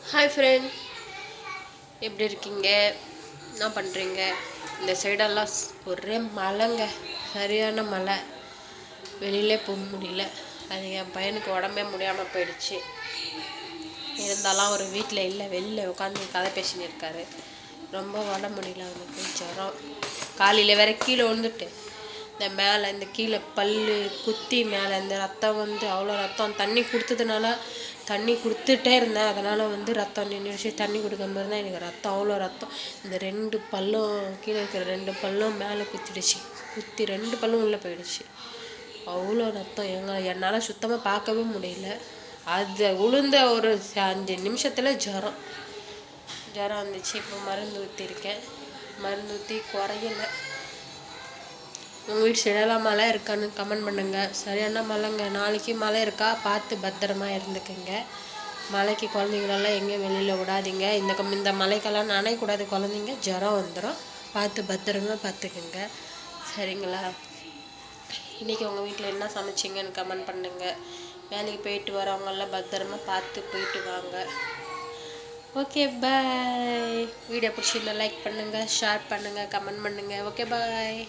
Hi friend, எப்படி இருக்கீங்க? என்ன பண்ணுறீங்க? இந்த சைடெல்லாம் ஒரே மழைங்க, சரியான மழை. வெளியிலே போக முடியல. அது என் பையனுக்கு உடம்பே முடியாமல் போயிடுச்சு. இருந்தாலும் அவர் வீட்டில் இல்லை, வெளியில் உட்காந்து கதை பேசின்னு இருக்காரு. ரொம்ப உடம்பு முடியல அவனுக்கு, ஜுரம். காலையில் வேற கீழே விழுந்துட்டு இந்த மேலே இந்த கீழே பல்லு குத்தி மேலே இந்த ரத்தம் அவ்வளோ ரத்தம். தண்ணி கொடுத்துட்டே இருந்தேன், அதனால் ரத்தம் நின்றுச்சு. தண்ணி கொடுக்காம இருந்தால் எனக்கு ரத்தம் அவ்வளோ ரத்தம். இந்த 2 பல்லும் கீழே இருக்கிற 2 பல்லும் மேலே குத்திடுச்சு. குத்தி 2 பல்லும் உள்ளே போயிடுச்சு. அவ்வளோ ரத்தம். என்னால் சுத்தமாக பார்க்கவே முடியல. அது உளுந்த ஒரு 5 நிமிஷத்தில் ஜுரம் வந்துச்சு. இப்போ மருந்து ஊற்றிருக்கேன், மருந்து ஊற்றி குறையல. உங்கள் வீட்டு சைடெல்லாம் மழை இருக்கான்னு கமெண்ட் பண்ணுங்கள். சரியான மழைங்க. நாளைக்கு மழை இருக்கா, பார்த்து பத்திரமா இருந்துக்குங்க. மழைக்கு குழந்தைங்களெல்லாம் எங்கேயும் வெளியில் விடாதீங்க. இந்த மழைக்கெல்லாம் நனையக்கூடாது. குழந்தைங்க ஜுரம் வந்துடும். பார்த்து பத்திரமா பார்த்துக்குங்க, சரிங்களா? இன்றைக்கி உங்கள் வீட்டில் என்ன சமைச்சிங்கன்னு கமெண்ட் பண்ணுங்கள். வேலைக்கு போயிட்டு வரவங்கெல்லாம் பத்திரமா பார்த்து போயிட்டு வாங்க. ஓகே, பாய். வீடியோ பிடிச்சிருந்தா லைக் பண்ணுங்கள், ஷேர் பண்ணுங்கள், கமெண்ட் பண்ணுங்கள். ஓகே, பாய்.